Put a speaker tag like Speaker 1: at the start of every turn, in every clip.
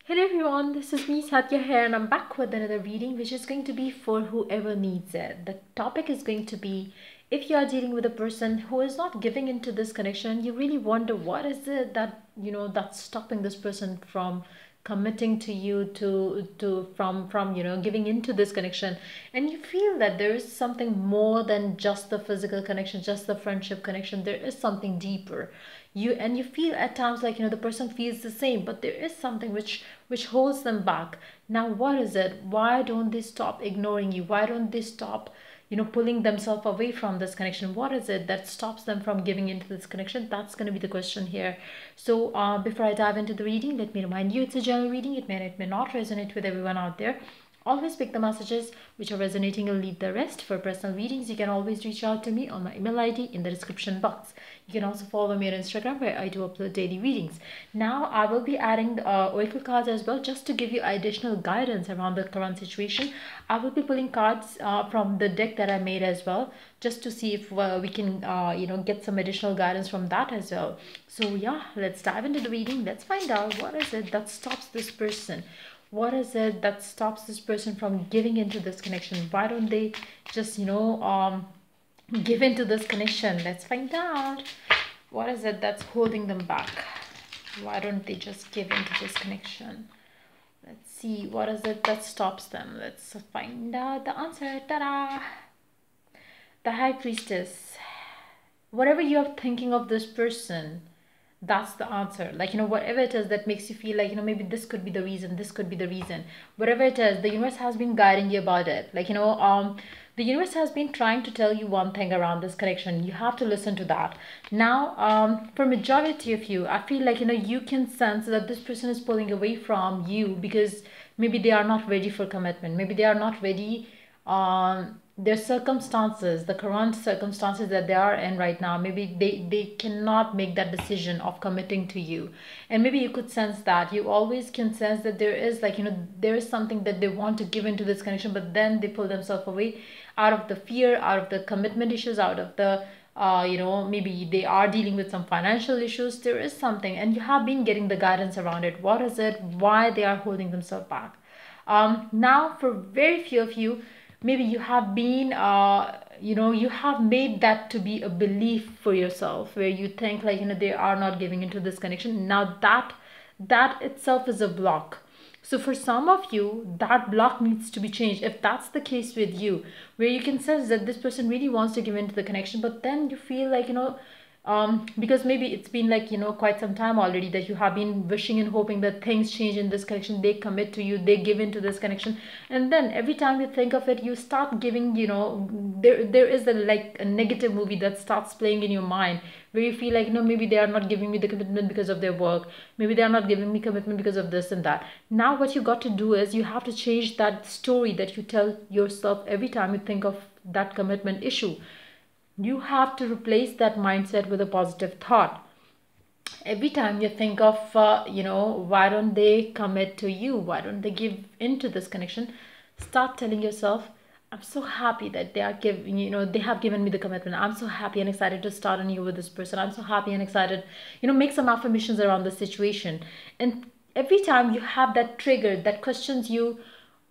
Speaker 1: Hello everyone, this is me Satya here and I'm back with another reading which is going to be for whoever needs it. The topic is going to be if you are dealing with a person who is not giving into this connection, you really wonder what is it that that's stopping this person from committing to you to from giving into this connection, and you feel that there is something more than just the physical connection, just the friendship connection. There is something deeper. You feel at times like the person feels the same, but there is something which holds them back. Now what is it? Why don't they stop ignoring you? Why don't they stop pulling themselves away from this connection? What is it that stops them from giving into this connection? That's going to be the question here. So before I dive into the reading, let me remind you it's a general reading. It may not resonate with everyone out there. Always pick the messages which are resonating and leave the rest. For personal readings, you can always reach out to me on my email ID in the description box. You can also follow me on Instagram where I do upload daily readings. Now I will be adding the oracle cards as well, just to give you additional guidance around the current situation. I will be pulling cards from the deck that I made as well, just to see if we can get some additional guidance from that as well. So yeah, let's dive into the reading. Let's find out what is it that stops this person. What is it that stops this person from giving into this connection? Why don't they just give into this connection? Let's find out. What is it that's holding them back? Why don't they just give into this connection? Let's see, what is it that stops them? Let's find out the answer. Ta-da! The High Priestess. Whatever you're thinking of this person, that's the answer. Like whatever it is that makes you feel like maybe this could be the reason, this could be the reason. Whatever it is, the universe has been guiding you about it. The universe has been trying to tell you one thing around this connection. You have to listen to that. Now for majority of you, I feel like you can sense that this person is pulling away from you because maybe they are not ready for commitment. Maybe they are not ready. Their circumstances, the current circumstances that they are in right now, maybe they cannot make that decision of committing to you. And maybe you could sense that. You always can sense that there is there is something that they want to give into this connection, but then they pull themselves away out of the fear, out of the commitment issues, out of the maybe they are dealing with some financial issues. There is something, and you have been getting the guidance around it. What is it? Why they are holding themselves back? Now for very few of you, maybe you have been you have made that to be a belief for yourself, where you think they are not giving into this connection. Now that itself is a block. So for some of you, that block needs to be changed. If that's the case with you, where you can sense that this person really wants to give into the connection, but then you feel like because maybe it's been quite some time already that you have been wishing and hoping that things change in this connection, they commit to you, they give into this connection, and then every time you think of it, you start giving, there is a negative movie that starts playing in your mind, where you feel like maybe they are not giving me the commitment because of their work, maybe they are not giving me commitment because of this and that. Now what you got to do is you have to change that story that you tell yourself every time you think of that commitment issue. You have to replace that mindset with a positive thought. Every time you think of, why don't they commit to you? Why don't they give into this connection? Start telling yourself, I'm so happy that they are giving, they have given me the commitment. I'm so happy and excited to start anew with this person. I'm so happy and excited, make some affirmations around the situation. And every time you have that trigger that questions you,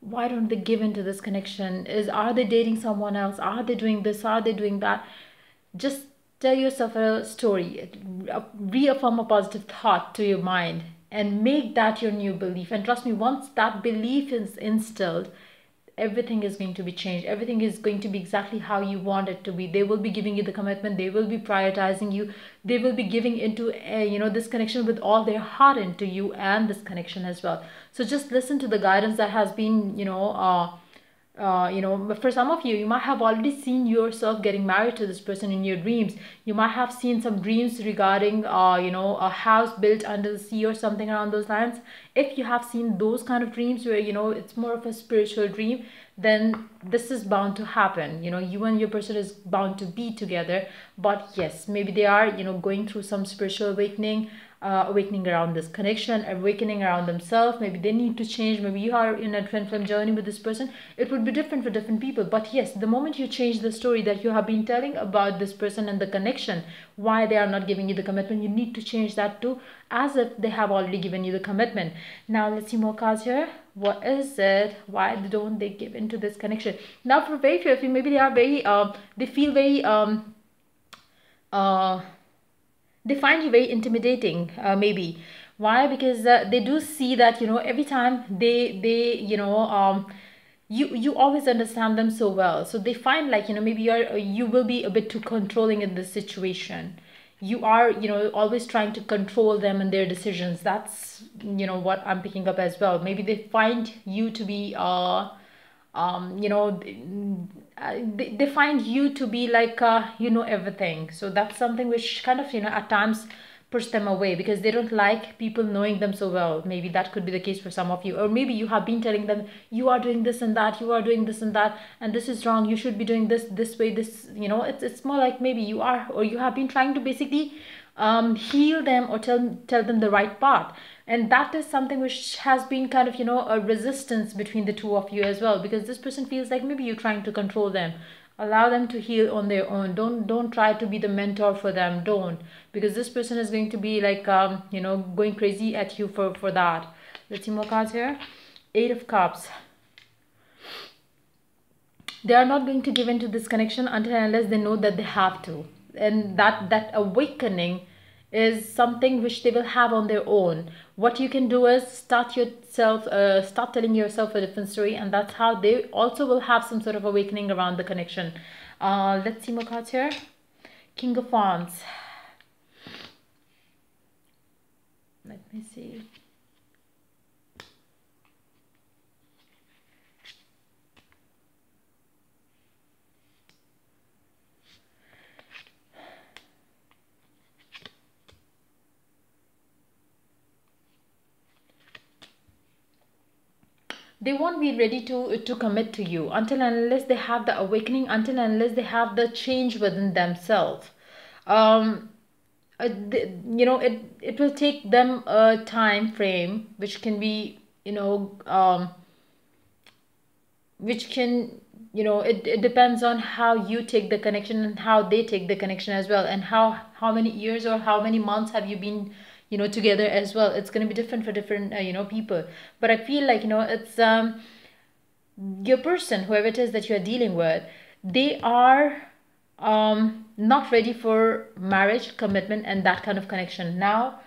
Speaker 1: why don't they give into this connection? Are they dating someone else? Are they doing this? Are they doing that? Just tell yourself a story, reaffirm a positive thought to your mind, and make that your new belief. And trust me, once that belief is instilled, everything is going to be changed. Everything is going to be exactly how you want it to be. They will be giving you the commitment, they will be prioritizing you, they will be giving into this connection with all their heart into you and this connection as well. So just listen to the guidance that has been for some of you, you might have already seen yourself getting married to this person in your dreams. You might have seen some dreams regarding a house built under the sea or something around those lines. If you have seen those kind of dreams where it's more of a spiritual dream, then this is bound to happen. You and your person is bound to be together. But yes, maybe they are going through some spiritual awakening. awakening around this connection, awakening around themselves. Maybe they need to change. Maybe you are in a twin flame journey with this person. It would be different for different people. But yes, the moment you change the story that you have been telling about this person and the connection, why they are not giving you the commitment, you need to change that too, as if they have already given you the commitment. Now let's see more cards here. What is it? Why don't they give into this connection? Now for very few of you, maybe they are very they feel very uh they find you very intimidating, maybe. Why? Because they do see that, every time they you always understand them so well, so they find like, maybe you will be a bit too controlling in this situation. You are, always trying to control them and their decisions. That's, what I'm picking up as well. Maybe they find you to be they find you to be like, everything. So that's something which kind of, at times push them away, because they don't like people knowing them so well. Maybe that could be the case for some of you. Or maybe you have been telling them, you are doing this and that, you are doing this and that, and this is wrong, you should be doing this way, this, it's more like maybe you are, or you have been trying to basically heal them, or tell them the right path. And that is something which has been kind of, a resistance between the two of you as well, because this person feels like maybe you're trying to control them. Allow them to heal on their own. Don't try to be the mentor for them. Don't, because this person is going to be like, going crazy at you for that. Let's see more cards here. 8 of Cups. They are not going to give into this connection until and unless they know that they have to, and that awakening is something which they will have on their own. What you can do is start telling yourself a different story, and that's how they also will have some sort of awakening around the connection. Let's see more cards here. King of Wands. Let me see. They won't be ready to commit to you until and unless they have the awakening, until and unless they have the change within themselves. It will take them a time frame, which can be, which can, it depends on how you take the connection and how they take the connection as well, and how many years or how many months have you been, together as well. It's going to be different for different, people. But I feel like, it's your person, whoever it is that you are dealing with, they are not ready for marriage, commitment, and that kind of connection. Now,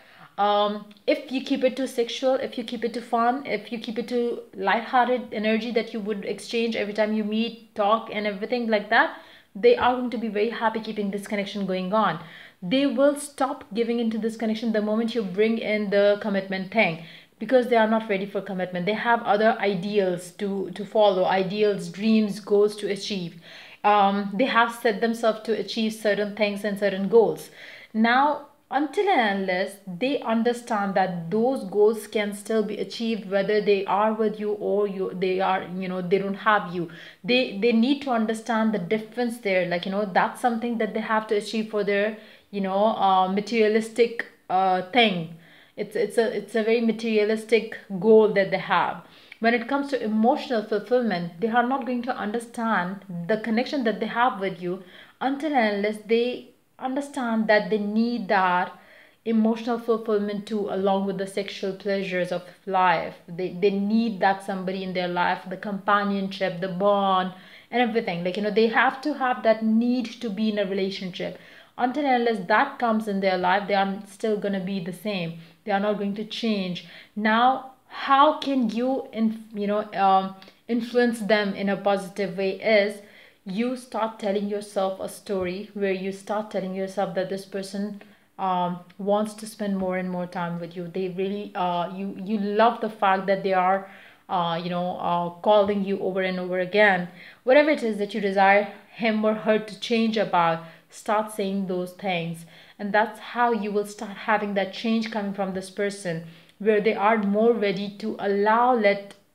Speaker 1: if you keep it to sexual, if you keep it to fun, if you keep it to lighthearted energy that you would exchange every time you meet, talk, and everything like that, they are going to be very happy keeping this connection going on. They will stop giving into this connection the moment you bring in the commitment thing, because they are not ready for commitment. They have other ideals to follow, ideals, dreams, goals to achieve. They have set themselves to achieve certain things and certain goals. Now, until and unless they understand that those goals can still be achieved, whether they are with you or they are, they don't have you, they need to understand the difference there. Like, that's something that they have to achieve for their, materialistic thing. It's a very materialistic goal that they have. When it comes to emotional fulfillment, they are not going to understand the connection that they have with you until and unless they understand that they need that emotional fulfillment too, along with the sexual pleasures of life. They need that somebody in their life, the companionship, the bond, and everything. Like, they have to have that need to be in a relationship. Until and unless that comes in their life, they are still going to be the same. They are not going to change. Now, how can you influence them in a positive way is you start telling yourself a story where you start telling yourself that this person wants to spend more and more time with you. They really you love the fact that they are calling you over and over again. Whatever it is that you desire him or her to change about, start saying those things, and that's how you will start having that change coming from this person, where they are more ready to allow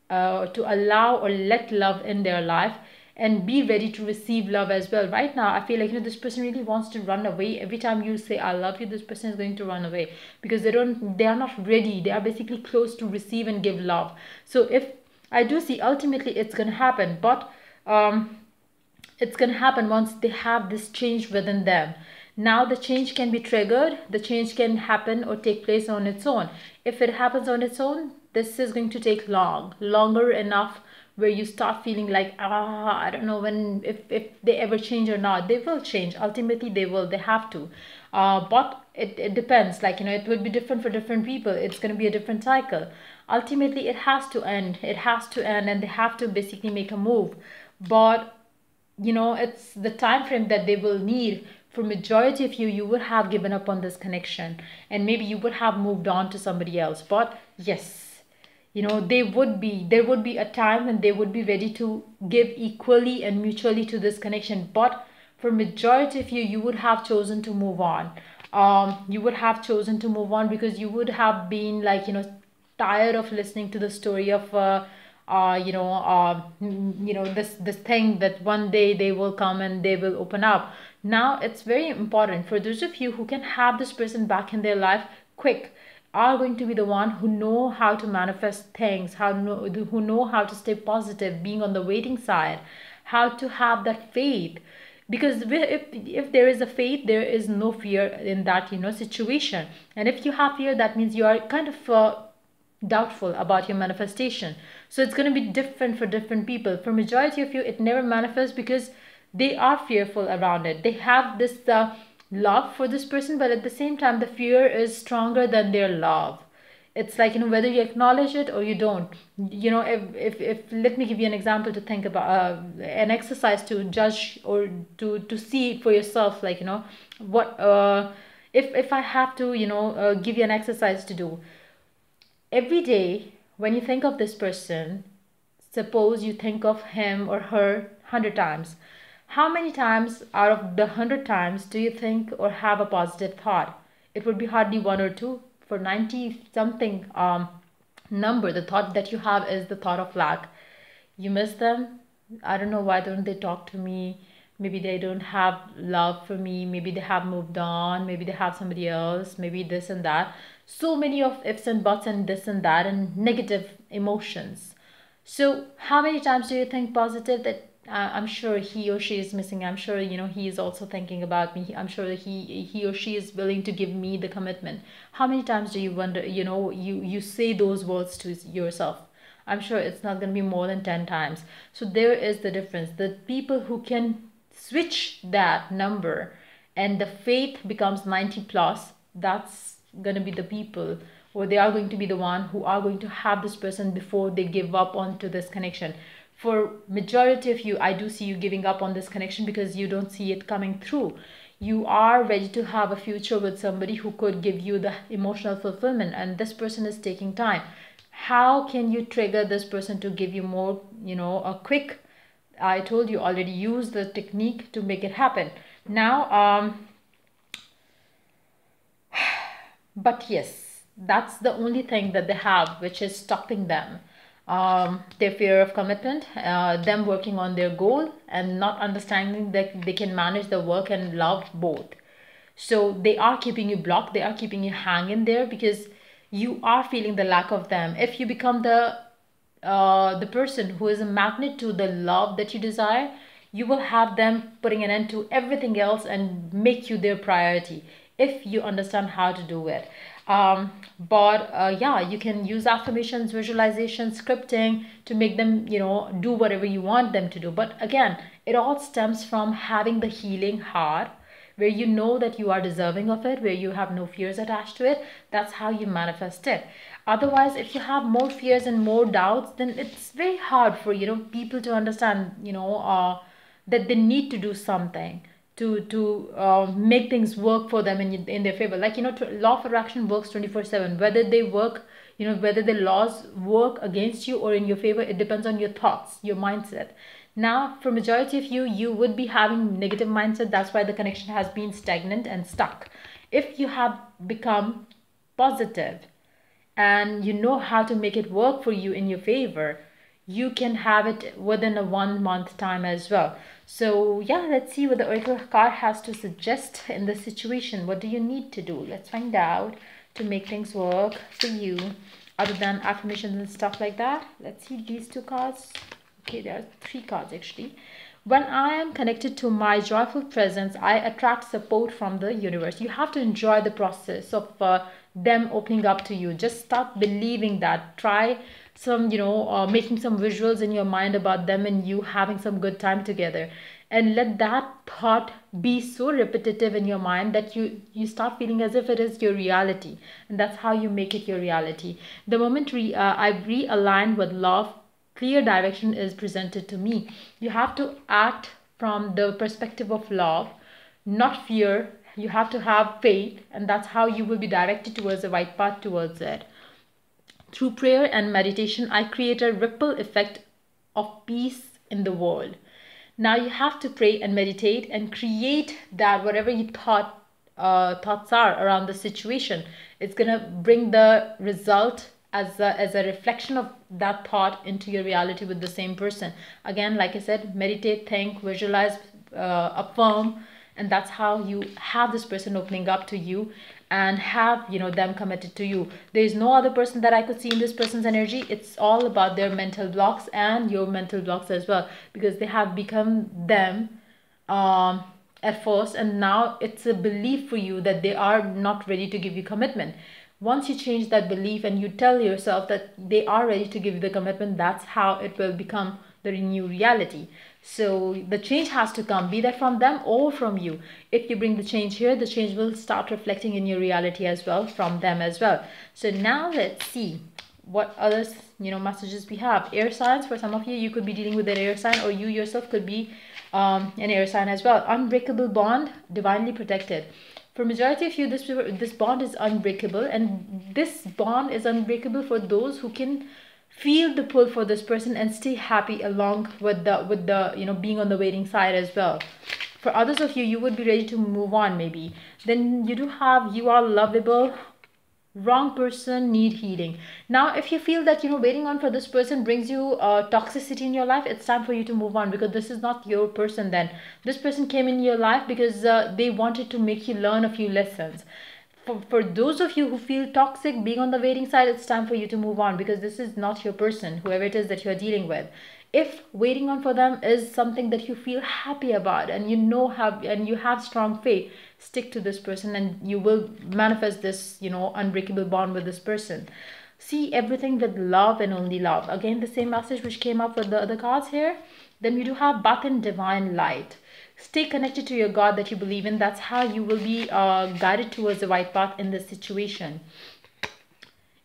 Speaker 1: or let love in their life, and be ready to receive love as well. Right now I feel like, this person really wants to run away. Every time you say I love you, this person is going to run away, because they are not ready. They are basically close to receive and give love. So if I do see, ultimately it's going to happen, but it's going to happen once they have this change within them. Now the change can be triggered, the change can happen or take place on its own. If it happens on its own, this is going to take longer enough, where you start feeling like, I don't know when, if they ever change or not. They will change, ultimately they will, they have to. But it depends, like, it will be different for different people. It's going to be a different cycle. Ultimately it has to end, and they have to basically make a move. But it's the time frame that they will need. For majority of you would have given up on this connection, and maybe you would have moved on to somebody else. But yes, there would be a time when they would be ready to give equally and mutually to this connection. But for majority of you would have chosen to move on. You would have chosen to move on because you would have been like, tired of listening to the story of this thing that one day they will come and they will open up. Now it's very important for those of you who can have this person back in their life quick, are going to be the one who know how to manifest things, who know how to stay positive, being on the waiting side, how to have that faith. Because if there is a faith, there is no fear in that situation. And if you have fear, that means you are kind of doubtful about your manifestation. So it's going to be different for different people. For majority of you, it never manifests because they are fearful around it. They have this love for this person, but at the same time the fear is stronger than their love. It's like, whether you acknowledge it or you don't. If let me give you an example to think about, an exercise to judge or to see it for yourself. Like, what if I have to give you an exercise to do. Every day when you think of this person, suppose you think of him or her 100 times. How many times out of the 100 times do you think or have a positive thought? It would be hardly one or two. For 90 something number, the thought that you have is the thought of lack. You miss them. I don't know, why don't they talk to me? Maybe they don't have love for me. Maybe they have moved on. Maybe they have somebody else. Maybe this and that. So many of ifs and buts and this and that and negative emotions. So how many times do you think positive, that I'm sure he or she is missing. I'm sure, he is also thinking about me. I'm sure that he or she is willing to give me the commitment. How many times do you wonder, you say those words to yourself? I'm sure it's not going to be more than 10 times. So there is the difference. The people who can switch that number and the faith becomes 90 plus, that's going to be the people, or they are going to be the one who are going to have this person before they give up onto this connection. For majority of you, I do see you giving up on this connection because you don't see it coming through. You are ready to have a future with somebody who could give you the emotional fulfillment, and this person is taking time. How can you trigger this person to give you more, a quick, I told you already, use the technique to make it happen. Now, but yes, that's the only thing that they have which is stopping them. Their fear of commitment, them working on their goal and not understanding that they can manage the work and love both. So they are keeping you blocked, they are keeping you hanging there because you are feeling the lack of them. If you become the person who is a magnet to the love that you desire, you will have them putting an end to everything else and make you their priority if you understand how to do it. Yeah, you can use affirmations, visualization, scripting to make them, do whatever you want them to do. But again, it all stems from having the healing heart, where you know that you are deserving of it, where you have no fears attached to it. That's how you manifest it. Otherwise, if you have more fears and more doubts, then it's very hard for, people to understand, that they need to do something to make things work for them in their favor. Like, law of attraction works 24/7. Whether they work, whether the laws work against you or in your favor, it depends on your thoughts, your mindset. Now, for majority of you, you would be having negative mindset. That's why the connection has been stagnant and stuck. If you have become positive and you know how to make it work for you in your favor, you can have it within a 1 month time as well. So yeah, let's see what the oracle card has to suggest in this situation. What do you need to do? Let's find out to make things work for you, other than affirmations and stuff like that. Let's see these two cards. Okay, there are 3 cards actually. When I am connected to my joyful presence, I attract support from the universe. You have to enjoy the process of them opening up to you. Just start believing that. Try some, making some visuals in your mind about them and you having some good time together. And let that thought be so repetitive in your mind that you start feeling as if it is your reality. And that's how you make it your reality. The moment I realign with love, clear direction is presented to me. You have to act from the perspective of love, not fear. You have to have faith, and that's how you will be directed towards the right path towards it. Through prayer and meditation, I create a ripple effect of peace in the world. Now you have to pray and meditate and create that whatever you thoughts are around the situation. It's gonna bring the result as a reflection of that thought into your reality with the same person. Again, like I said, meditate, think, visualize, affirm, and that's how you have this person opening up to you and have them committed to you. There is no other person that I could see in this person's energy. It's all about their mental blocks and your mental blocks as well, because they have become them at first, and now it's a belief for you that they are not ready to give you commitment. Once you change that belief and you tell yourself that they are ready to give you the commitment, that's how it will become the new reality. So the change has to come, be that from them or from you. If you bring the change here, the change will start reflecting in your reality as well from them as well. So now let's see what other messages we have. Air signs, for some of you, you could be dealing with an air sign, or you yourself could be an air sign as well. Unbreakable bond, divinely protected. For majority of you, this bond is unbreakable, and this bond is unbreakable for those who can feel the pull for this person and stay happy along with the being on the waiting side as well. For others of you, you would be ready to move on maybe. Then you do have, you are lovable, wrong person, need healing. Now if you feel that waiting on for this person brings you toxicity in your life, it's time for you to move on, because this is not your person. Then this person came in your life because they wanted to make you learn a few lessons. For those of you who feel toxic being on the waiting side, it's time for you to move on, because this is not your person, whoever it is that you're dealing with. If waiting on for them is something that you feel happy about and you have strong faith, stick to this person and you will manifest this unbreakable bond with this person. See everything with love and only love. Again, the same message which came up with the other cards here. Then we do have bath in divine light. Stay connected to your God that you believe in. That's how you will be guided towards the right path in this situation.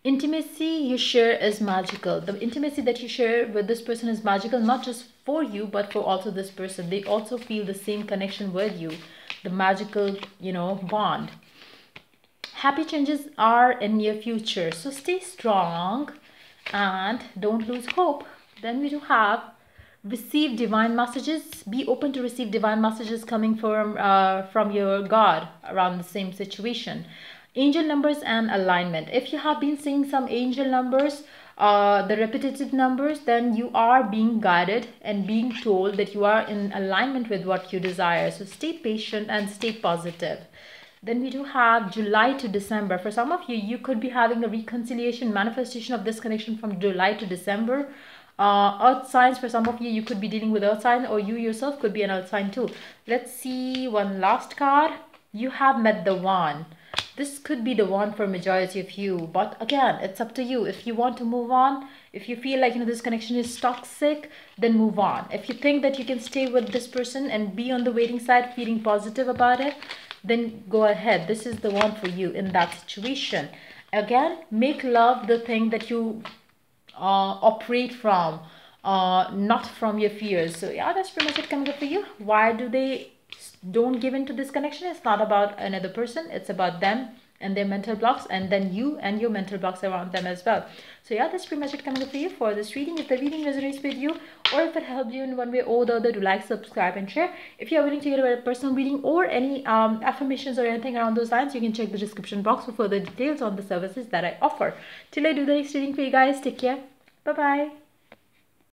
Speaker 1: Intimacy you share is magical. The intimacy that you share with this person is magical, not just for you, but for also this person. They also feel the same connection with you, the magical, bond. Happy changes are in near future, so stay strong and don't lose hope. Then we do have receive divine messages. Be open to receive divine messages coming from your God around the same situation. Angel numbers and alignment. If you have been seeing some angel numbers, the repetitive numbers, then you are being guided and being told that you are in alignment with what you desire. So stay patient and stay positive. Then we do have July to December. For some of you, you could be having a reconciliation, manifestation of this connection from July to December. Earth signs, for some of you, you could be dealing with earth sign, or you yourself could be an earth sign too. Let's see one last card. You have met the one. This could be the one for majority of you, but again, it's up to you. If you want to move on, if you feel like this connection is toxic, then move on. If you think that you can stay with this person and be on the waiting side feeling positive about it, then go ahead. This is the one for you in that situation. Again, make love the thing that you operate from, not from your fears. So yeah, that's pretty much it coming up for you. Why do they don't give into this connection? It's not about another person, it's about them and their mental blocks, and then you and your mental blocks around them as well. So yeah, that's pretty much it coming up for you for this reading. If the reading resonates with you, or if it helped you in one way or the other, do like, subscribe and share. If you are willing to get a personal reading or any affirmations or anything around those lines, you can check the description box for further details on the services that I offer. Till I do the next reading for you guys, take care. Bye bye.